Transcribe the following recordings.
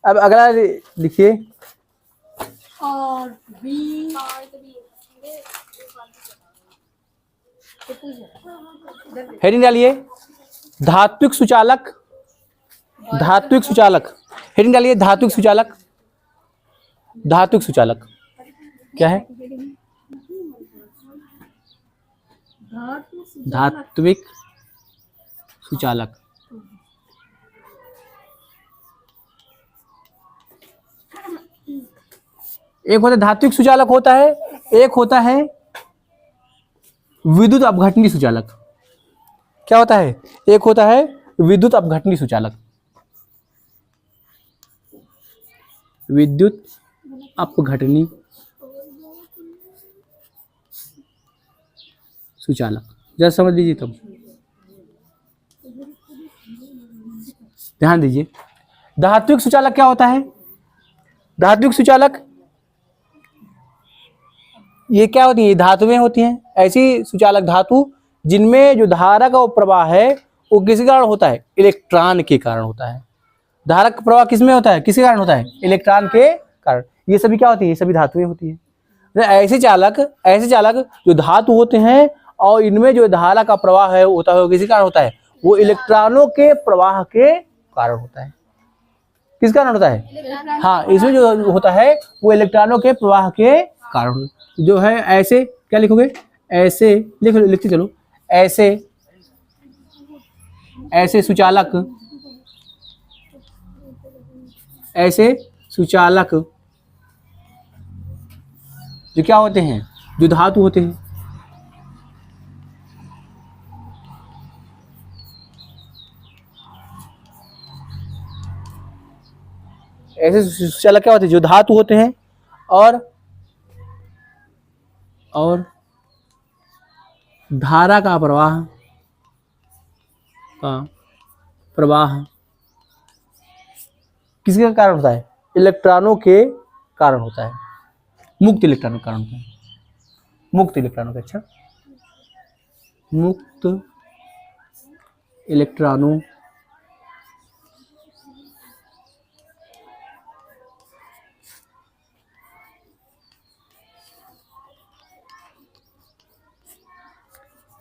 अब अगला लिखिए। और बी हेडिंग डालिए धात्विक सुचालक। धात्विक सुचालक, हेडिंग डालिए धात्विक सुचालक। धात्विक सुचालक क्या है? धात्विक सुचालक। एक होता है धात्विक सुचालक होता है, एक होता है विद्युत अपघटनी सुचालक। क्या होता है? एक होता है विद्युत अपघटनी सुचालक। विद्युत अपघटनी सुचालक, जरा समझ लीजिए तब, ध्यान दीजिए। धात्विक सुचालक क्या होता है? धात्विक सुचालक ये क्या होती है? धातुएं होती हैं, ऐसी सुचालक धातु जिनमें जो धारा का प्रवाह है वो किस कारण होता है? इलेक्ट्रॉन के कारण होता है। धारा का प्रवाह किसमें होता है? किसके कारण होता है? इलेक्ट्रॉन के कारण। ये सभी क्या होती है? ये सभी धातुएं होती हैं। ऐसे चालक जो धातु होते हैं और इनमें जो धारा का प्रवाह है होता है वो किसी कारण होता है? वो इलेक्ट्रॉनों के प्रवाह के कारण होता है। किस कारण होता है? हाँ, इसमें जो होता है वो इलेक्ट्रॉनों के प्रवाह के कारण जो है। ऐसे क्या लिखोगे? ऐसे लिखते चलो। ऐसे सुचालक, ऐसे सुचालक जो क्या होते हैं? जो धातु होते हैं। ऐसे सुचालक क्या होते हैं? जो धातु होते हैं और धारा का प्रवाह किसके कारण होता है? इलेक्ट्रॉनों के कारण होता है। मुक्त इलेक्ट्रॉनों के कारण होता है। मुक्त इलेक्ट्रॉनों के, अच्छा, मुक्त इलेक्ट्रॉनों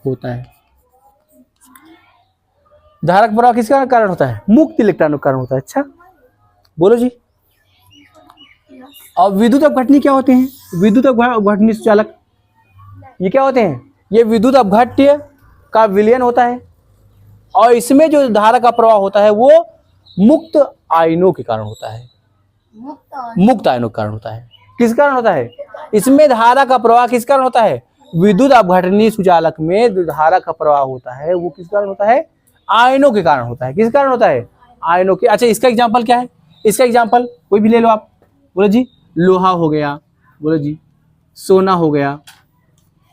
होता है। धारा का प्रवाह किसका कारण होता है? मुक्त इलेक्ट्रॉनों के कारण होता है। अच्छा, बोलो जी। और विद्युत अपघटनी क्या होते हैं? विद्युत अपघटनी सुचालक ये क्या होते हैं? ये विद्युत अपघट्य का विलयन होता है और इसमें जो धारा का प्रवाह होता है वो मुक्त आयनों के कारण होता है। मुक्त आयनों के कारण होता है। किस कारण होता है? इसमें धारा का प्रवाह किस कारण होता है? विद्युत अपघटनी सुचालक में जो धारा का प्रवाह होता है वो किस कारण होता है? आयनों के कारण होता है। किस कारण होता है? आयनों के। अच्छा, इसका एग्जांपल क्या है? इसका एग्जांपल कोई भी ले लो आप। बोलो जी। लोहा हो गया, बोलो जी। सोना हो गया,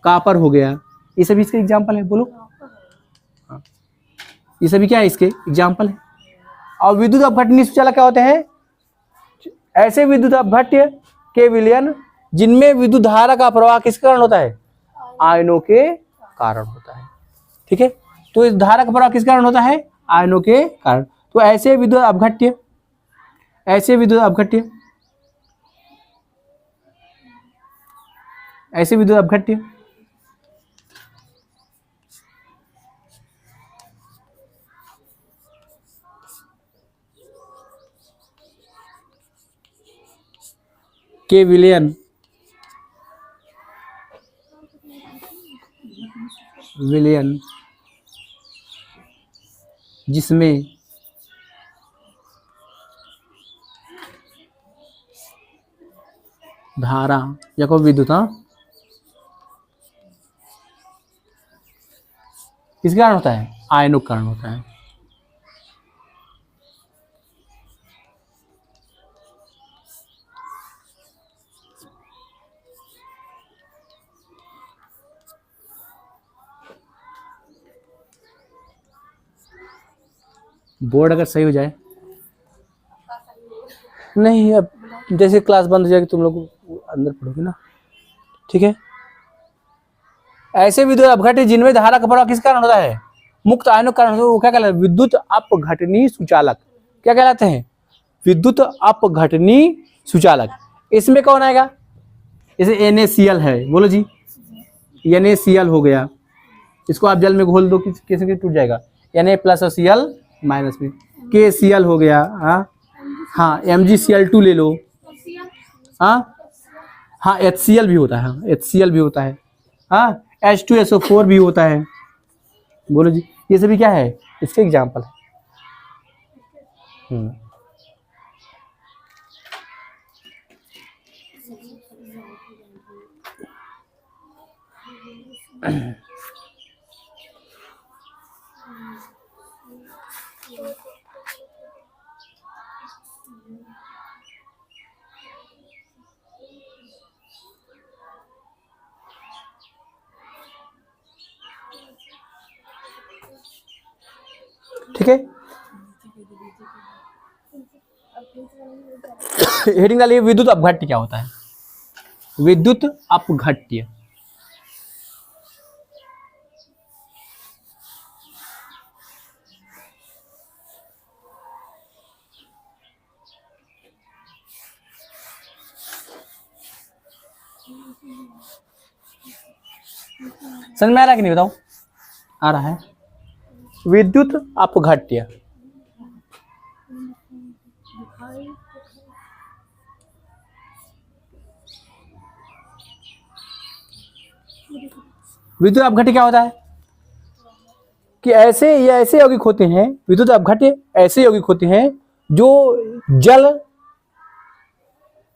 कापर हो गया, ये सभी इसके एग्जांपल है। बोलो। हाँ, ये सभी क्या है? इसके एग्जांपल है। और विद्युत अपघटनी सुचालक क्या होते हैं? ऐसे विद्युत अपघट्य के विलयन जिनमें विद्युत धारा का प्रवाह किसके कारण होता है? आयनों के कारण होता है। ठीक है, तो इस धारा का प्रवाह किस कारण होता है? आयनों के कारण। तो ऐसे विद्युत अपघट्य, ऐसे विद्युत अपघट्य, ऐसे विद्युत अपघट्य के विलयन जिसमें धारा या कोई विद्युत, हाँ, किस कारण होता है? आयनों के कारण होता है। बोर्ड अगर सही हो जाए, नहीं अब जैसे क्लास बंद हो जाएगी तुम लोग अंदर पढ़ोगे ना। ठीक है, ऐसे विद्युत अपघट्य जिनमें धारा का प्रवाह किस कारण होता है? मुक्त आयनों के कारण। वो क्या कहलाते हैं? विद्युत अपघटनी सुचालक। क्या कहलाते हैं? विद्युत अपघटनी सुचालक। इसमें कौन आएगा? जैसे NaCl है, बोलो जी, NaCl हो गया, इसको आप जल में घोल दो कैसे टूट जाएगा, Na प्लस और Cl माइनस में, KCl हो गया, हाँ MgCl2 ले लो, हाँ HCl भी होता है, HCl भी होता है, हाँ H2SO4 भी होता है। बोलो जी, ये सभी क्या है? इसके एग्जाम्पल है। ठीक है, हेडिंग डालिए विद्युत अपघट्य क्या होता है? विद्युत अपघट्य समझ में आ रहा है कि नहीं, बताओ? आ रहा है। विद्युत अपघट्य विद्युत अपघट्य क्या होता है कि ऐसे यौगिक होते हैं, विद्युत अपघट्य ऐसे यौगिक होते हैं जो जल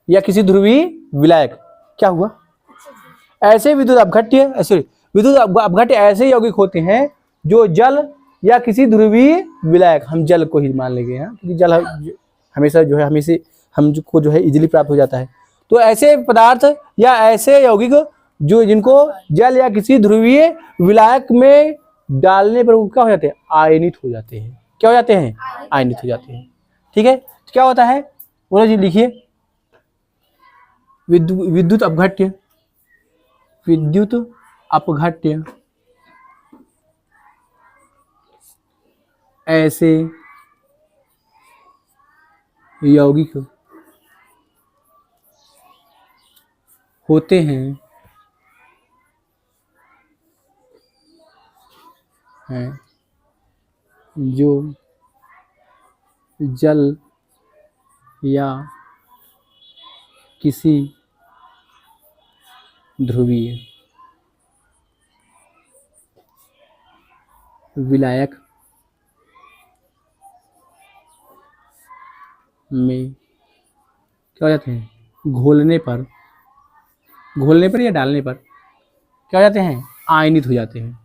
या किसी ध्रुवीय विलायक, क्या हुआ, ऐसे विद्युत अपघट्य ऐसे यौगिक होते हैं जो जल या किसी ध्रुवीय विलायक, हम जल को ही मान लेंगे क्योंकि जल हमेशा जो है हमको जो है इजीली प्राप्त हो जाता है। तो ऐसे पदार्थ या ऐसे यौगिक जो जिनको जल या किसी ध्रुवीय विलायक में डालने पर क्या हो जाते हैं? आयनित हो जाते हैं। क्या हो जाते हैं? आयनित हो जाते हैं। ठीक है, तो क्या होता है? बोलो जी, लिखिए विद्युत अपघट्य। विद्युत अपघट्य ऐसे यौगिक होते हैं जो जल या किसी ध्रुवीय विलायक में क्या हो जाते हैं? घोलने पर या डालने पर क्या हो जाते हैं? आयनित हो जाते हैं।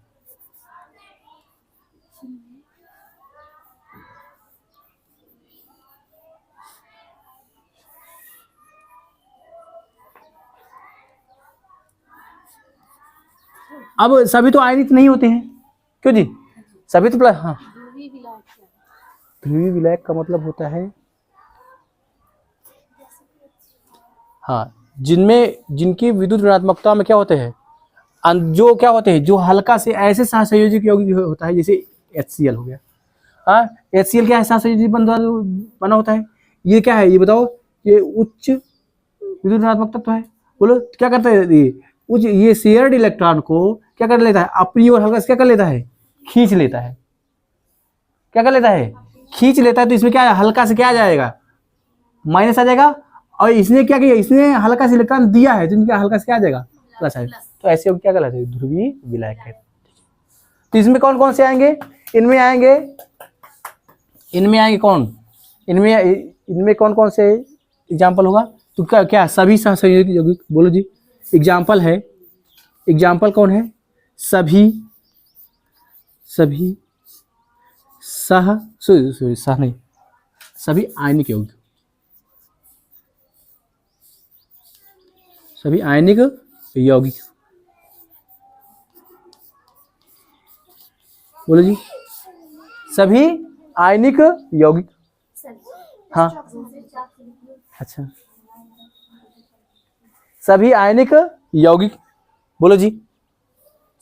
अब सभी तो आयनित नहीं होते हैं, क्यों जी? सभी तो प्लस, हाँ, ध्रुवीय विलायक का मतलब होता है हाँ जिनकी विद्युत ऋणात्मकता में क्या होते हैं, जो क्या होते हैं, जो हल्का से ऐसे सहसंयोजक यौगिक होता है, जैसे HCl हो गया। HCl क्या है? सहसंयोजक बना होता है। ये क्या है, ये बताओ? ये उच्च विद्युत ऋणात्मक तत्व है। बोलो क्या करता है? ये शेयर्ड इलेक्ट्रॉन को क्या कर लेता है? अपनी ओर हल्का से क्या कर लेता है? खींच लेता है। क्या कर लेता है? खींच लेता है। तो इसमें क्या है? हल्का से क्या आ जाएगा? माइनस आ जाएगा। और इसने क्या किया? इसने हल्का से इलेक्ट्रॉन दिया है, तो इनका हल्का से क्या आ जाएगा? प्लस आएगा। तो ऐसे क्या कहलाते हैं? ध्रुवीय विलायक है। तो इसमें कौन कौन से आएंगे? इनमें आएंगे कौन? इनमें कौन कौन से एग्जाम्पल होगा? तो क्या सभी सहसंयोजक यौगिक। बोलो जी, एग्जाम्पल है। एग्जाम्पल कौन है? सभी सभी आयनिक यौगिक। सभी आयनिक यौगिक। बोलो जी, सभी आयनिक यौगिक। हाँ, अच्छा, सभी आयनिक यौगिक। बोलो जी,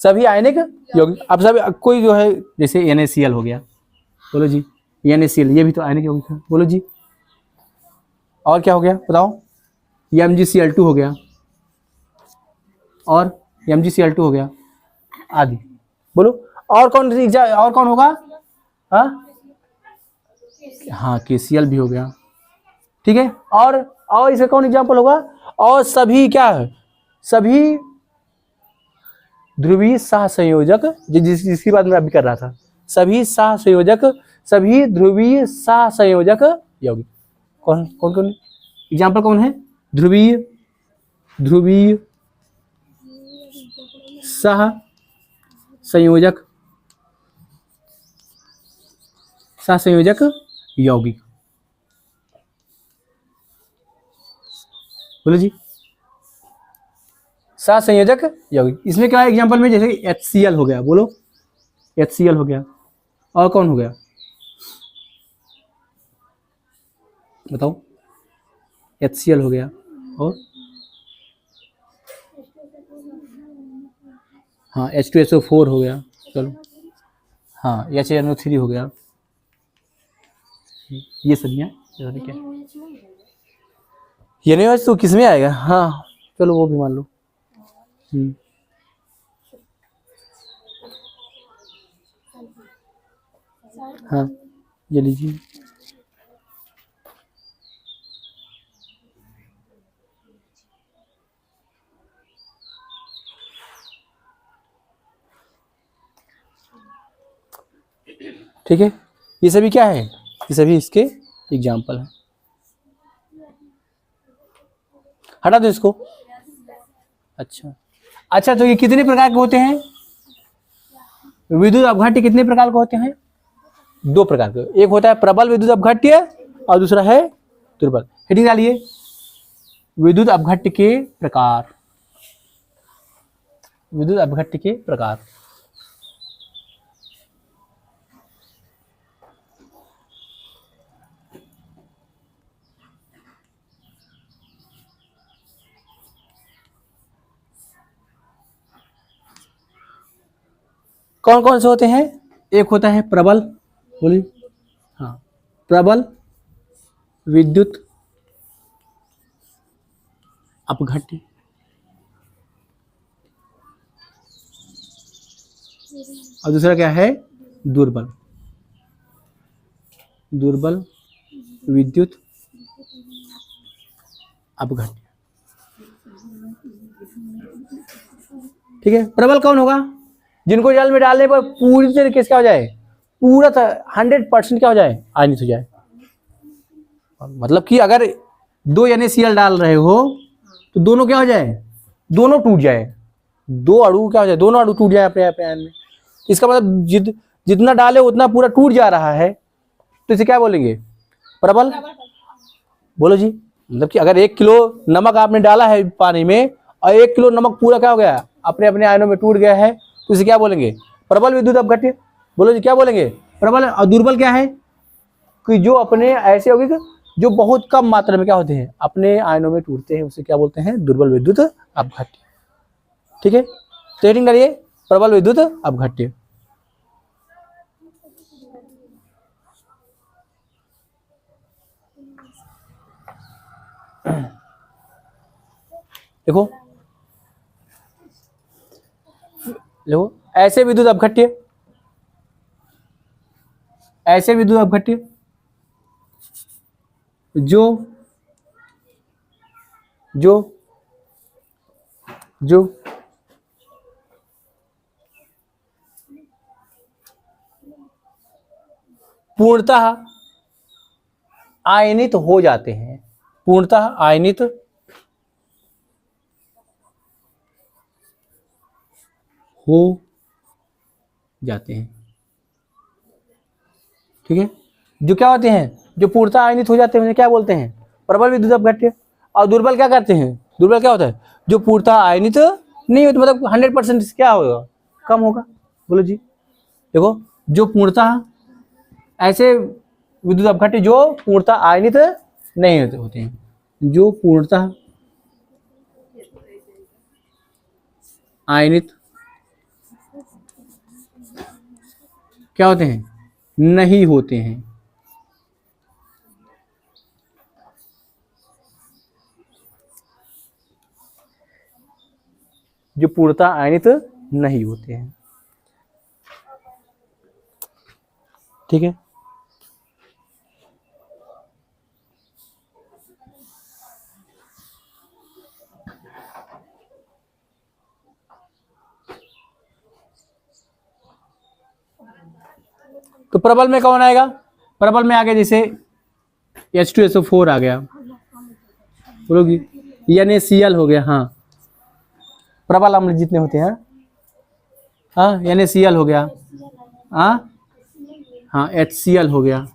सभी आयनिक यौगिक। अब सभी कोई जो है, जैसे NaCl हो गया, बोलो जी, NaCl ये भी तो आयनिक यौगिक है। बोलो जी, और क्या हो गया बताओ? MgCl2 हो गया, और MgCl2 हो गया आदि। बोलो और कौन और कौन होगा? हाँ KCl भी हो गया, ठीक है। और इसका कौन एग्जाम्पल होगा? और सभी क्या है? सभी ध्रुवीय सहसंयोजक, जिसकी बात मैं अभी कर रहा था, सभी सहसंयोजक, सभी ध्रुवीय सहसंयोजक यौगिक। कौन कौन कौन एग्जाम्पल कौन है? ध्रुवीय सहसंयोजक यौगिक। बोलो जी, सहसंयोजक यौगिक। इसमें क्या है एग्जाम्पल में? जैसे HCl हो गया, बोलो HCl हो गया, और कौन हो गया बताओ? HCl हो गया, और हाँ H2SO4 हो गया, चलो हाँ HNO3 हो गया, ये सभी हैं। क्या ये नहीं तो किस में आएगा? हाँ चलो वो भी मान लो। हाँ ये लीजिए, ठीक है। ये सभी क्या है? ये सभी इसके एग्जाम्पल हैं। हटा दो इसको। अच्छा तो ये कितने प्रकार के होते हैं? विद्युत अपघट्य कितने प्रकार के होते हैं? 2 प्रकार के। एक होता है प्रबल विद्युत अपघट्य और दूसरा है दुर्बल। हेडिंग डालिए, विद्युत अपघट्य के प्रकार। विद्युत अपघट्य के प्रकार। कौन कौन से होते हैं? एक होता है प्रबल, बोलिए। हाँ, प्रबल विद्युत अपघट्य, और दूसरा क्या है? दुर्बल विद्युत अपघट्य। ठीक है। प्रबल कौन होगा? जिनको जल में डालने पर पूरी तरीके से क्या हो जाए? पूरा 100% क्या हो जाए? आयनित हो जाए। मतलब कि अगर 2 NaCl डाल रहे हो तो दोनों क्या हो जाए? दोनों टूट जाए, 2 अणु क्या हो जाए? दोनों अणु टूट जाए अपने आयन में। इसका मतलब जितना डाले उतना पूरा टूट जा रहा है, तो इसे क्या बोलेंगे? प्रबल। बोलो जी। मतलब कि अगर 1 किलो नमक आपने डाला है पानी में और 1 किलो नमक पूरा क्या हो गया? अपने अपने आयनों में टूट गया है, तो इसे क्या बोलेंगे? प्रबल विद्युत अपघट्य। बोलो जी क्या बोलेंगे? प्रबल। और दुर्बल क्या है? कि जो अपने ऐसे यौगिक जो बहुत कम मात्रा में क्या होते हैं? अपने आयनों में टूटते हैं, उसे क्या बोलते हैं? दुर्बल विद्युत अपघट्य। ठीक है, तो हेडिंग डालिए प्रबल विद्युत अपघट्य। देखो ऐसे विद्युत अपघट्य, ऐसे विद्युत अपघट्य जो जो जो पूर्णतः आयनित हो जाते हैं, पूर्णतः आयनित हो जाते हैं। ठीक है, जो क्या होते हैं? जो पूर्णतः आयनित हो जाते हैं उन्हें क्या बोलते हैं? प्रबल विद्युत अपघट्य। और दुर्बल क्या करते हैं? दुर्बल क्या होता है? जो पूर्णतः आयनित नहीं होते, मतलब 100% क्या होगा? कम होगा। बोलो जी। देखो, जो पूर्णतः ऐसे विद्युत अपघट्य जो पूर्णतः आयनित नहीं होते हैं, जो पूर्णतः आयनित क्या होते हैं? नहीं होते हैं। जो पूर्णतः आयनित नहीं होते हैं। ठीक है, तो प्रबल में कौन आएगा? प्रबल में आ गया जैसे H2SO4 आ गया, बोलोगी NaCl हो गया। हाँ, प्रबल अम्ल जितने होते हैं, हाँ NaCl हो गया, हाँ HCl हो गया,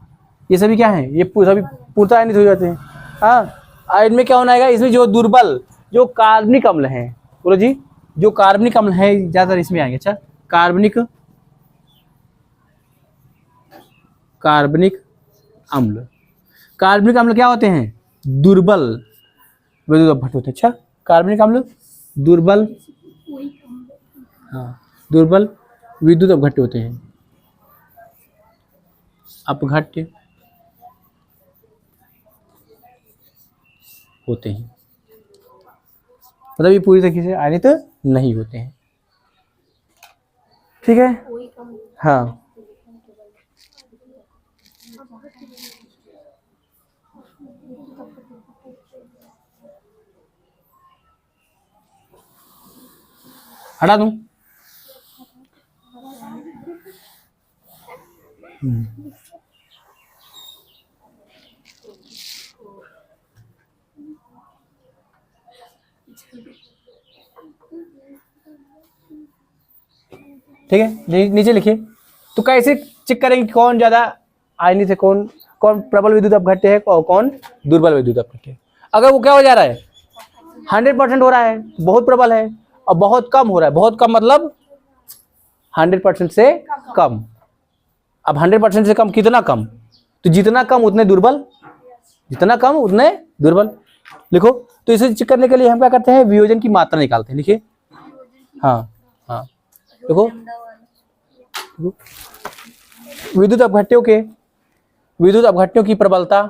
ये सभी क्या है? ये सभी पूर्णतः आयनित हो जाते हैं। हाँ, इनमें क्या होना आएगा? इसमें जो दुर्बल जो कार्बनिक अम्ल हैं, बोलो जी, जो कार्बनिक अम्ल है ज्यादातर इसमें आएंगे। अच्छा, कार्बनिक अम्ल, कार्बनिक अम्ल क्या होते हैं? दुर्बल विद्युत अपघट्य होते हैं। अच्छा, कार्बनिक अम्ल दुर्बल, हाँ दुर्बल विद्युत अपघट्य होते हैं, अपघट्य होते हैं, मतलब ये पूरी तरीके से आयनित नहीं होते हैं। ठीक है, हाँ हटा दूं। ठीक है, नीचे लिखिए। तो कैसे चेक करेंगे कौन ज्यादा आयनित है, कौन प्रबल विद्युत अपघट्य है और कौन दुर्बल विद्युत अपघट्य है? अगर वो क्या हो जा रहा है, 100% हो रहा है, बहुत प्रबल है, और बहुत कम हो रहा है, बहुत कम मतलब 100% से कम। अब 100% से कम कितना कम? तो जितना कम उतने दुर्बल, जितना कम उतने दुर्बल। लिखो। तो इसे चेक करने के लिए हम क्या करते हैं? वियोजन की मात्रा निकालते हैं। लिखिए, हाँ हाँ देखो, विद्युत अपघट्यों की प्रबलता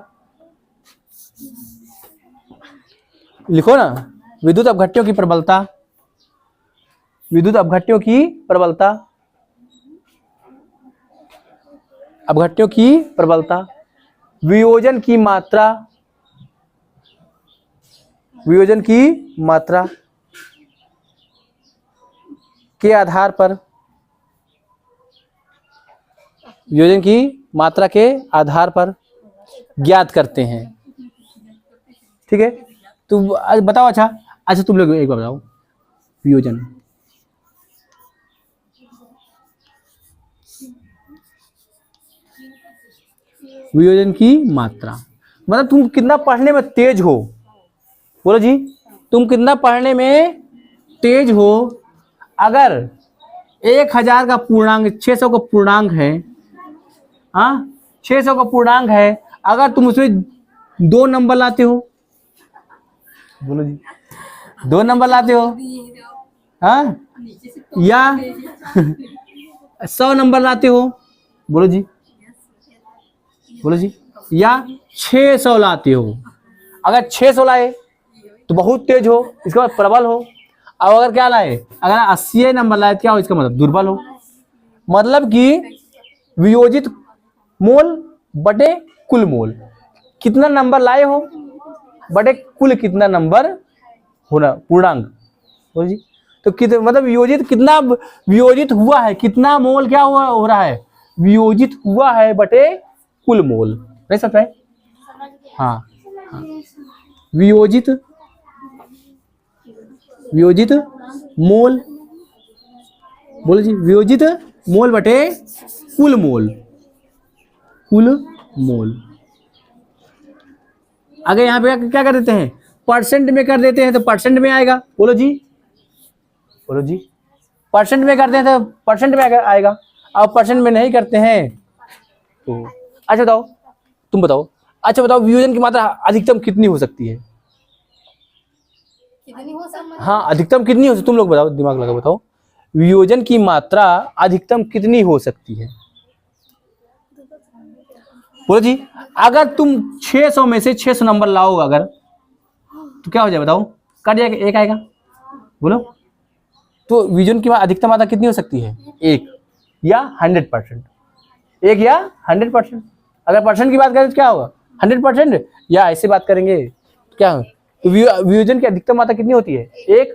लिखो ना, विद्युत अपघट्यों की प्रबलता, वियोजन की मात्रा के आधार पर, वियोजन की मात्रा के आधार पर ज्ञात करते हैं। ठीक है, तो बताओ। अच्छा तुम लोग एक बार बताओ, वियोजन की मात्रा मतलब तुम कितना पढ़ने में तेज हो। बोलो जी, तुम कितना पढ़ने में तेज हो। अगर 1000 का पूर्णांक 600 का पूर्णांक है, हाँ 600 का पूर्णांक है, अगर तुम उसमें 2 नंबर लाते हो, बोलो जी 2 नंबर लाते हो, हाँ या 100 नंबर लाते हो, बोलो जी या 600 लाते हो। अगर 600 लाए तो बहुत तेज हो, इसका मतलब प्रबल हो। और अगर क्या लाए, अगर 80 नंबर लाए तो क्या हो, इसका मतलब दुर्बल हो। मतलब कि वियोजित मोल बटे कुल मोल, कितना नंबर लाए हो बटे कुल कितना नंबर होना, पूर्णांक। बोलो जी, तो कितने मतलब वियोजित हुआ है, कितना मोल क्या हुआ हो रहा है, वियोजित हुआ है बटे कुल मोल। नहीं सकता है, हाँ वियोजित मोल, बोलो जी वियोजित मोल बटे कुल मोल, अगर यहाँ पे क्या कर देते हैं, परसेंट में कर देते हैं तो परसेंट में आएगा। बोलो जी परसेंट में करते हैं तो परसेंट में आएगा, अब परसेंट में नहीं करते हैं तो। अच्छा बताओ, तुम बताओ, वियोजन की मात्रा अधिकतम कितनी हो सकती है? हाँ अधिकतम कितनी हो सकती, तुम लोग बताओ, दिमाग लगा बताओ, वियोजन की मात्रा अधिकतम कितनी हो सकती है? बोलो जी, अगर तुम 600 में से 600 नंबर लाओगे अगर, तो क्या हो जाए बताओ, कट जाएगा, एक आएगा। बोलो तो वियोजन की अधिकतम मात्रा कितनी हो सकती है? 1 या 100%। 1 या 100%। अगर परसेंट की बात करें तो क्या होगा? 100%। या ऐसे बात करेंगे तो क्या होगा? तो वियोजन की अधिकतम मात्रा कितनी होती है? 1।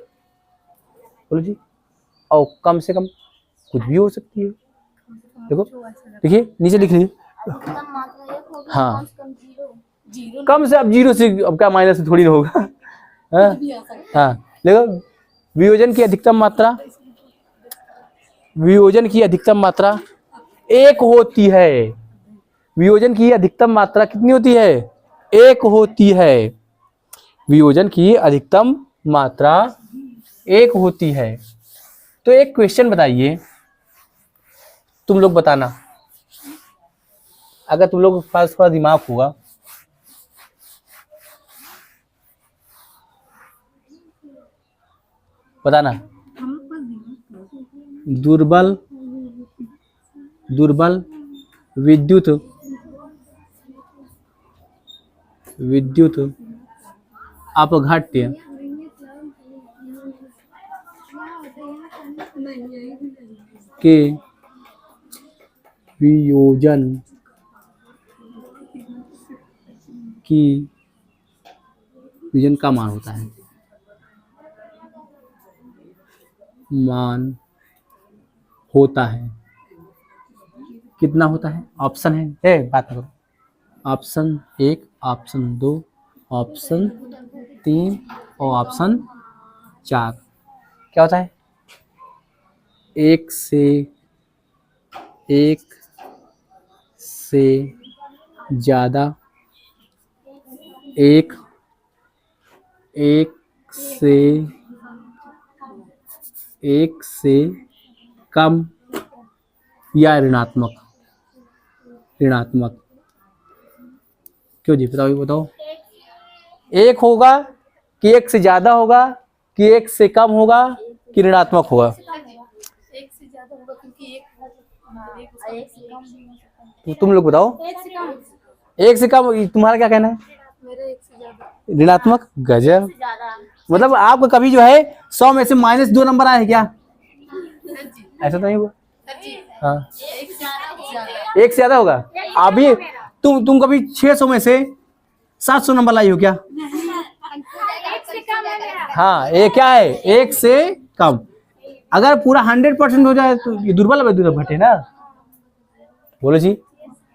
बोलो जी। और कम से कम कुछ भी हो सकती है। देखो, देखिए नीचे लिख लीजिए। हाँ, जीरो कम से अब जीरो से अब क्या माइनस से थोड़ी ना होगा। हाँ भी आ सकता हाँ, देखो वियोजन की अधिकतम मात्रा, वियोजन की अधिकतम मात्रा 1 होती है। वियोजन की अधिकतम मात्रा कितनी होती है? 1 होती है। वियोजन की अधिकतम मात्रा 1 होती है। तो एक क्वेश्चन बताइए, तुम लोग बताना, अगर तुम लोग के पास थोड़ा दिमाग होगा। बताना। दुर्बल दुर्बल विद्युत विद्युत अपघट्य के वियोजन की वियोजन का मान होता है। मान होता है कितना होता है? ऑप्शन है, बात करो। ऑप्शन 1, ऑप्शन 2, ऑप्शन 3 और ऑप्शन 4। क्या होता है? 1 से ज़्यादा, 1 से कम या ऋणात्मक। क्यों जी? बताओ, ये बताओ। 1 होगा कि 1 से ज्यादा होगा कि 1 से कम होगा कि ऋणात्मक होगा? एक से ज्यादा होगा क्योंकि एक से कम भी हो सकता है। तो तुम लोग बताओ। 1 से कम, तुम्हारा क्या कहना है? मेरा 1 से ज्यादा। ऋणात्मक। गजब। मतलब आपको कभी जो है 100 में से -2 नंबर आए हैं क्या? ऐसा तो नहीं हुआ। हाँ, 1 से ज्यादा होगा। अभी तुम कभी 600 में से 700 नंबर लाई हो क्या? हाँ, ये क्या है? 1 से कम। अगर पूरा 100% हो जाए तो ये दुर्बल विद्युत अपघट्य है ना। बोलो जी।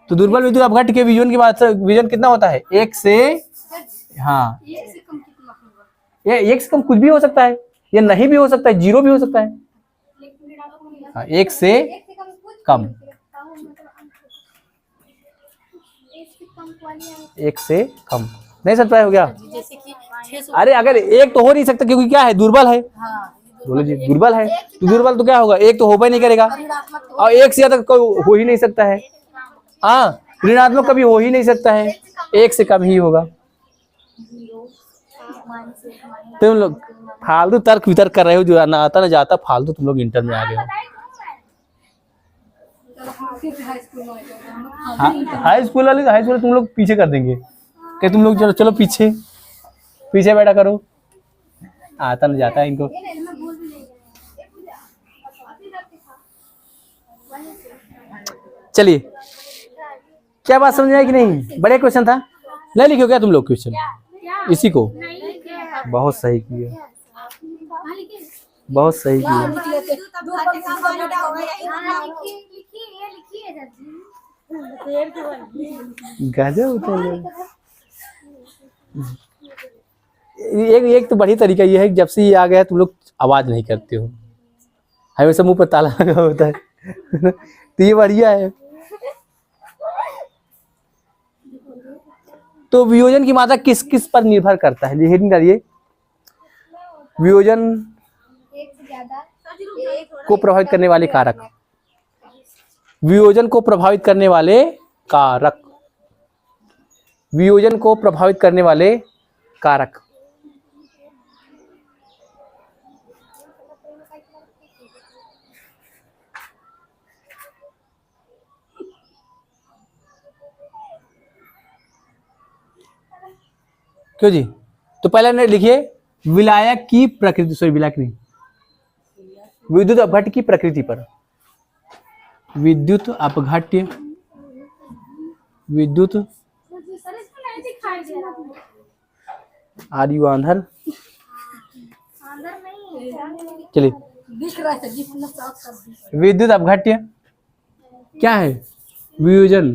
तो दुर्बल विद्युत अपघट्य के वियोजन की बात, वियोजन कितना होता है? 1 से, हाँ, 1 से कम कितना होगा? ये 1 से कम कुछ भी हो सकता है, ये नहीं भी हो सकता है, 0 भी हो सकता है। हाँ, 1 से कम, 1 से कम नहीं सकता है। हो गया। जैसे कि 600। अरे अगर 1 तो हो नहीं सकता क्योंकि क्या है? दुर्बल है। हाँ, बोलो जी, दुर्बल है। तो दुर्बल तो क्या होगा? 1 तो हो ही नहीं करेगा, और 1 से ज्यादा कोई हो ही नहीं सकता है। हाँ, ऋणात्मक कभी हो ही नहीं सकता है, 1 से कम ही होगा। तुम लोग फालतू तर्क वितर्क कर रहे हो, जो ना आता ना जाता फालतू, तुम लोग इंटर में आ गए हो। हाई स्कूल तुम लोग पीछे कर देंगे कि तुम लोग चलो चलो पीछे पीछे बैठा करो, आता ना जाता है इनको। चलिए, क्या बात समझ आई कि नहीं? बड़े क्वेश्चन था, नहीं लिखे हो क्या तुम लोग क्वेश्चन? इसी को बहुत सही किया, बहुत सही किया। गजब। एक तो बड़ी तरीका ये है कि जब से ये आ गया तुम लोग आवाज नहीं करते हो, हमेशा मुंह पर ताला लगा होता है। तो ये बढ़िया है। तो वियोजन की मात्रा किस किस पर निर्भर करता है? हेडिंग डालिए, वियोजन को प्रभावित करने वाले कारक। वियोजन को प्रभावित करने वाले कारक, वियोजन को प्रभावित करने वाले कारक। क्यों जी? तो पहले ने लिखिए विलायक की प्रकृति, सॉरी विलायक नहीं, विद्युत अपघट्य की प्रकृति पर। विद्युत अपघट्य, विद्युत आदि आंधर, चलिए दिख रहा है जितना साफ कर दी। विद्युत अपघट्य क्या है? वियोजन,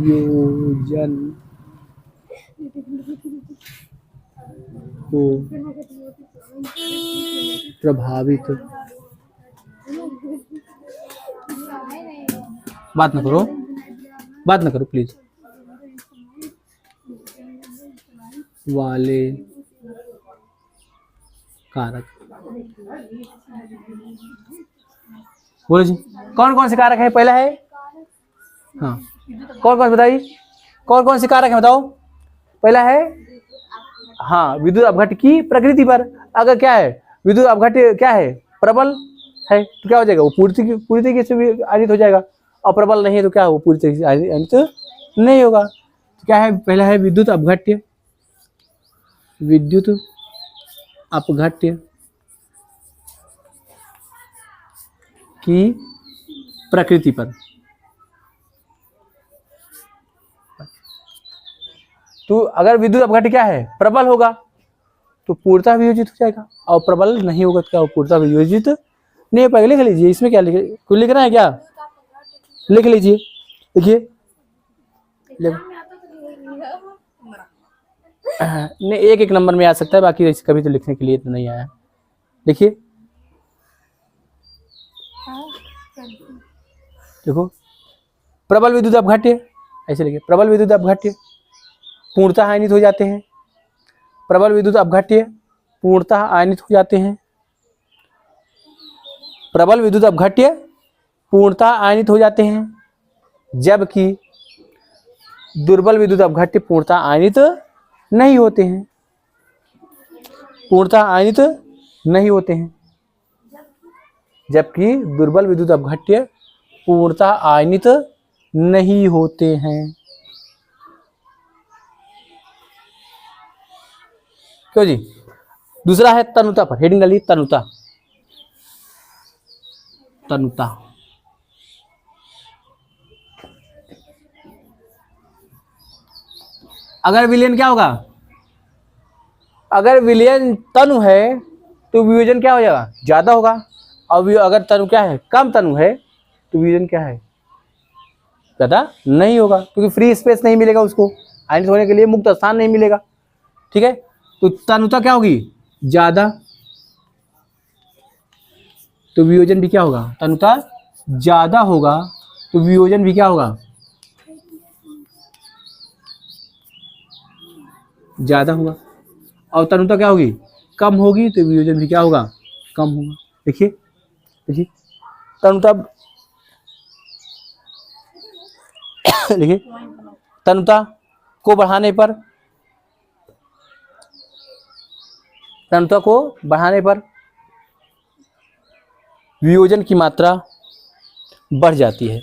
वियोजन को प्रभावित, बात ना करो, बात ना करो प्लीज, वाले कारक। बोलो जी, कौन कौन से कारक है? पहला है, हाँ कौन कौन से बताइए, कौन कौन से कारक है बताओ? पहला है, हाँ विद्युत अपघट्य की प्रकृति पर। अगर क्या है, विद्युत अपघट्य क्या है? प्रबल है तो क्या हो जाएगा? वो पूरी तरीके से भी आनित हो जाएगा, और प्रबल नहीं है तो क्या वो पूरी तरीके से आनित नहीं होगा। तो क्या है? पहला है विद्युत अपघट्य, विद्युत अपघट्य की प्रकृति पर। तो अगर विद्युत अपघट्य क्या है? प्रबल होगा तो पूर्णतः वियोजित हो जाएगा, और प्रबल नहीं होगा तो क्या वो पूर्णतः वियोजित नहीं हो पाएगा। लिख लीजिए, इसमें क्या कुछ लिखना है क्या? लिख लीजिए, देखिए नहीं, एक एक नंबर में आ सकता है, बाकी कभी तो लिखने के लिए तो नहीं आया। देखिए देखो, प्रबल विद्युत अपघट्य, ऐसे लिखिए, प्रबल विद्युत अपघट्य पूर्णतः आयनित हो जाते हैं, प्रबल विद्युत अपघट्य पूर्णतः आयनित हो जाते हैं, प्रबल विद्युत अपघट्य पूर्णतः आयनित हो जाते हैं, जबकि दुर्बल विद्युत अपघट्य पूर्णतः आयनित नहीं होते हैं, पूर्णतः आयनित नहीं होते हैं, जबकि दुर्बल विद्युत अपघट्य पूर्णतः आयनित नहीं होते हैं। क्यों जी? दूसरा है तनुता पर, हेडिंग डालिए तनुता, तनुता। अगर विलयन क्या होगा? अगर विलयन तनु है तो वियोजन क्या हो जाएगा? ज्यादा होगा, और अगर तनु क्या है? कम तनु है तो वियोजन क्या है? ज्यादा नहीं होगा, क्योंकि फ्री स्पेस नहीं मिलेगा उसको, आयनित होने के लिए मुक्त स्थान नहीं मिलेगा। ठीक है, तो तनुता क्या होगी? ज्यादा, तो वियोजन भी क्या होगा? तनुता ज्यादा होगा तो वियोजन भी क्या होगा? ज्यादा होगा। और तनुता क्या होगी? कम होगी तो वियोजन भी क्या होगा? कम होगा। देखिए देखिए, तनुता देखिए, तनुता को बढ़ाने पर, तनुता को बढ़ाने पर वियोजन की मात्रा बढ़ जाती है,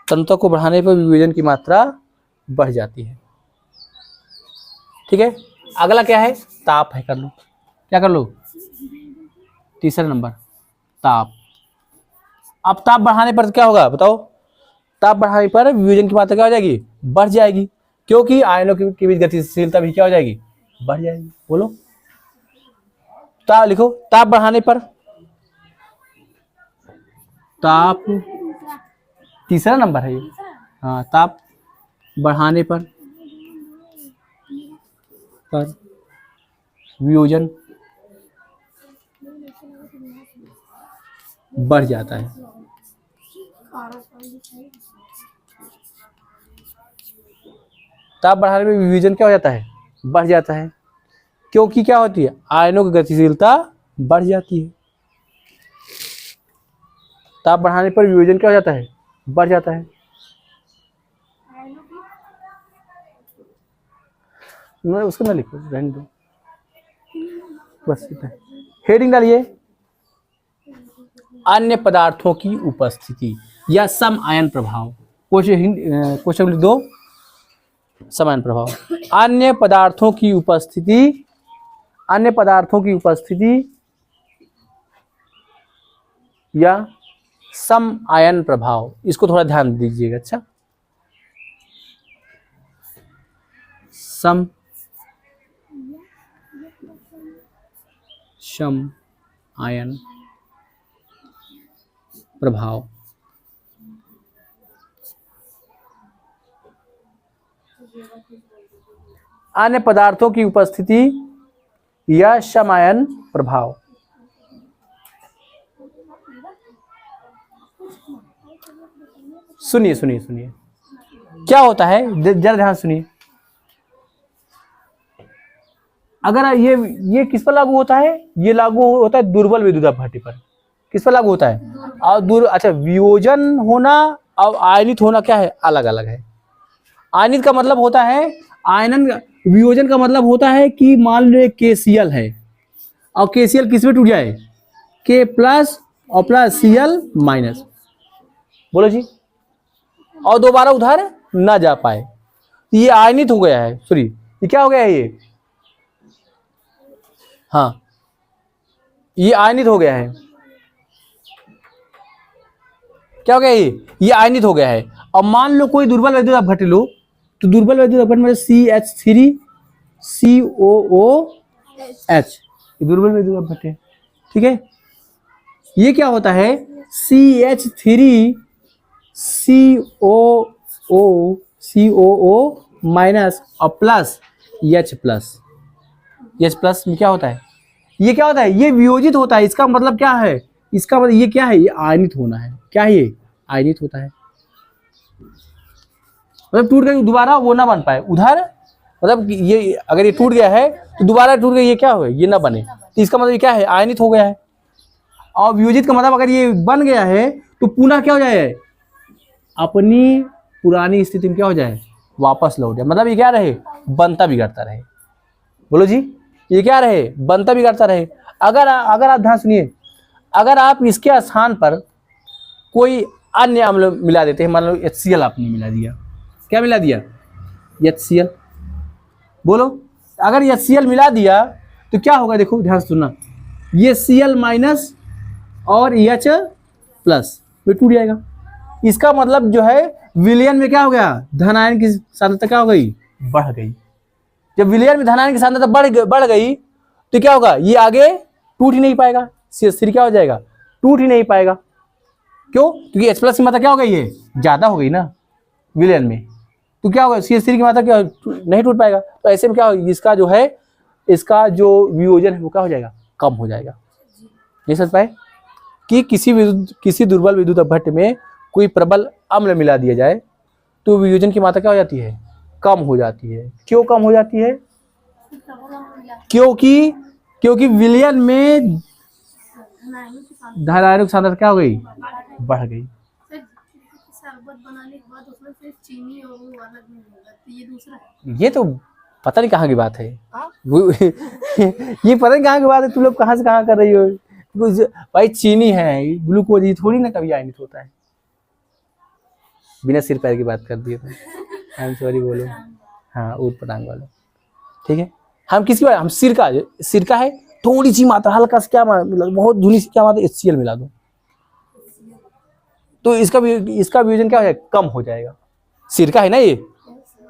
तनुता को बढ़ाने पर वियोजन की मात्रा बढ़ जाती है। ठीक है, अगला क्या है? ताप है, कर लो, क्या कर लो? तीसरा नंबर ताप। अब ताप बढ़ाने पर क्या होगा बताओ? ताप बढ़ाने पर वियोजन की मात्रा क्या हो जाएगी? बढ़ जाएगी, क्योंकि आयनों के बीच गतिशीलता भी क्या हो जाएगी? बढ़ जाएगी। बोलो, ताप लिखो, ताप बढ़ाने पर, ताप तीसरा नंबर है ये, हाँ, ताप बढ़ाने पर वियोजन बढ़ जाता है। ताप बढ़ाने में वियोजन क्या हो जाता है? बढ़ जाता है, क्योंकि क्या होती है? आयनों की गतिशीलता बढ़ जाती है। ताप बढ़ाने पर वियोजन क्या हो जाता है? बढ़ जाता है। मैं उसको ना लिखो, रहने दो, बस इतना। हेडिंग डालिए, अन्य पदार्थों की उपस्थिति या सम आयन प्रभाव। क्वेश्चन लिख दो, समान प्रभाव। अन्य पदार्थों की उपस्थिति अन्य पदार्थों की उपस्थिति या सम आयन प्रभाव, इसको थोड़ा ध्यान दीजिएगा। अच्छा, सम आयन प्रभाव, अन्य पदार्थों की उपस्थिति या सम आयन प्रभाव। सुनिए सुनिए सुनिए, क्या होता है, जरा ध्यान सुनिए। अगर ये किस पर लागू होता है, ये लागू होता है दुर्बल विद्युत अपघट्य पर। किस पर लागू होता है? और अच्छा, वियोजन होना और आयनित होना क्या है, अलग अलग है। आयनित का मतलब होता है आयनन, वियोजन का मतलब होता है कि मान लो KCl है और KCl किस में टूट जाए, K प्लस और प्लस Cl माइनस, बोलो जी, और दोबारा उधर ना जा पाए, ये आयनित हो गया है। सॉरी, ये क्या हो गया है, ये हाँ, ये आयनित हो गया है। क्या हो गया, ये आयनित हो गया है। अब मान लो कोई दुर्बल वैद्युत अपघट्य लो, तो दुर्बल वैद्युत अपघट्य मतलब CH3COOH, ये दुर्बल वैद्युत अपघट्य, ठीक है। ये क्या होता है, CH3COO माइनस और प्लस H प्लस में क्या होता है, ये क्या होता है, ये वियोजित होता है। इसका मतलब क्या है, इसका मतलब ये क्या है, ये आयनित होना है। क्या है, ये आयनित होता है, मतलब टूट गई दोबारा वो ना बन पाए उधर, मतलब ये अगर ये टूट गया है तो दोबारा टूट गया, ये क्या हो, ये ना बने, तो इसका मतलब ये क्या है, आयनित हो गया है। और वियोजित का मतलब अगर ये बन गया है तो पुनः क्या हो जाए, अपनी पुरानी स्थिति में क्या हो जाए, वापस लौट जाए। मतलब ये क्या रहे, बनता बिगड़ता रहे। बोलो जी, ये क्या रहे, बनता बिगड़ता रहे। अगर आप ध्यान सुनिए, अगर आप इसके स्थान पर कोई अन्य अम्ल मिला देते हैं, मान लो HCl आपने मिला दिया, क्या मिला दिया, HCl, बोलो, अगर HCl मिला दिया तो क्या होगा, देखो ध्यान सुनना, ये Cl माइनस और H प्लस ये टूट जाएगा। इसका मतलब जो है विलयन में क्या हो गया, धन आयन की सांद्रता क्या हो गई, बढ़ गई। जब विलयन में धन आयन की सांद्रता बढ़ गई तो क्या होगा, ये आगे टूट ही नहीं पाएगा, CH3 क्या हो जाएगा, टूट ही नहीं पाएगा। क्यों, क्योंकि H प्लस की मात्रा क्या हो गई, ये ज्यादा हो गई ना विलयन में, तो क्या होगा, CH3 की मात्रा क्या नहीं टूट पाएगा। तो ऐसे में क्या होगा, इसका जो है, इसका जो वियोजन है वो क्या हो जाएगा, कम हो जाएगा। नहीं समझ पाए कि किसी दुर्बल विद्युत अपघट्य में कोई प्रबल अम्ल मिला दिया जाए तो वियोजन की मात्रा क्या हो जाती है, कम हो जाती है। क्यों कम हो जाती है, क्योंकि विलयन में धन आयनों की सांद्रता क्या हो गई, बढ़ गई। शरबत बनाने के बाद उसमें सिर्फ चीनी और वो अलग नहीं होगा, तो ये दूसरा है। ये तो पता नहीं कहाँ की बात है, ये पता नहीं कहाँ की बात है, तुम लोग कहाँ से कहाँ कर रही हो। भाई चीनी है, ग्लूकोज, ये थोड़ी ना कभी आयनित होता है। बिना सिर पैर की बात कर दिए तुम, आई एम सॉरी बोलो, हाँ ऊट पटांग वाले, ठीक है। हम किसकी बात, हम सिरका है, थोड़ी सी मात्रा, हल्का सा क्या बहुत धुनी सी क्या मात्रा HCl मिला दो तो इसका वियोजन क्या हो जाएगा, कम हो जाएगा। सिरका है ना ये,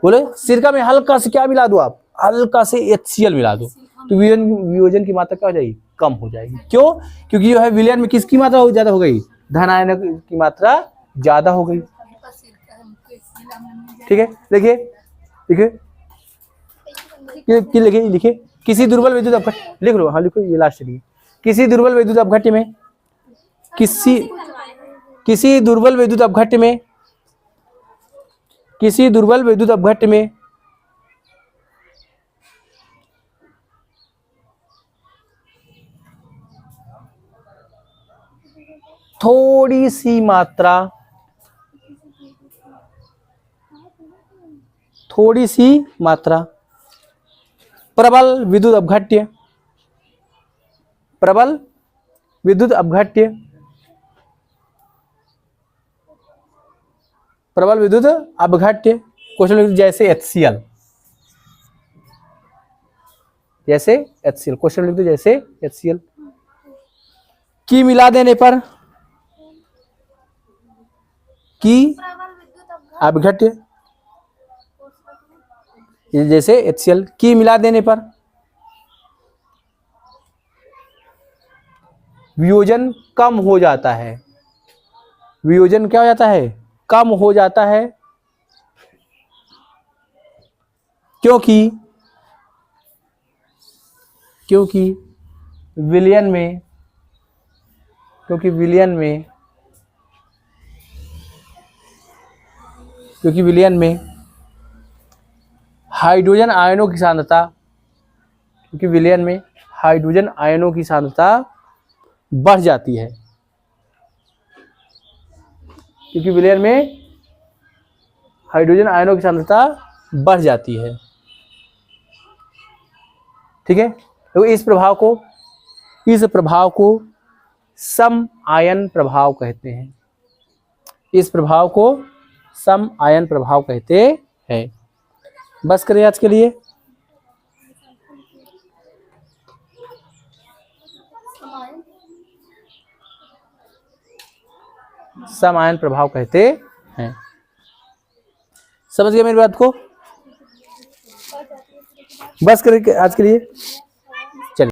बोले सिरका में हल्का से क्या मिला दो, आप हल्का से HCl मिला दो तो वियोजन की मात्रा क्या हो जाएगी, कम हो जाएगी। क्यों, क्योंकि जो है विलयन में किसकी मात्रा ज्यादा हो गई, धन आयन की मात्रा ज्यादा हो गई। ठीक है, देखिए लिखिए किसी दुर्बल विद्युत अपघट्य, लिख लो, हाँ लिखो, ये लास्ट लिखिए। किसी दुर्बल विद्युत अपघट्य में किसी दुर्बल विद्युत अपघट्य में थोड़ी सी मात्रा प्रबल विद्युत अपघट्य क्वेश्चन जैसे HCl, जैसे HCl। क्वेश्चन लिख दो जैसे HCl। की मिला देने पर की प्रबल विद्युत अपघात अपघट्य, ये जैसे HCl। की मिला देने पर वियोजन कम हो जाता है। वियोजन क्या हो जाता है? कम हो जाता है, क्योंकि विलयन में हाइड्रोजन आयनों की सांद्रता, क्योंकि विलयन में हाइड्रोजन आयनों की सांद्रता बढ़ जाती है। क्योंकि विलयन में हाइड्रोजन आयनों की सांद्रता बढ़ जाती है। ठीक है, तो इस प्रभाव को सम आयन प्रभाव कहते हैं। इस प्रभाव को सम आयन प्रभाव कहते हैं। बस करें आज के लिए। समान सम आयन प्रभाव कहते हैं। समझ गए मेरी बात को? बस करें आज के लिए।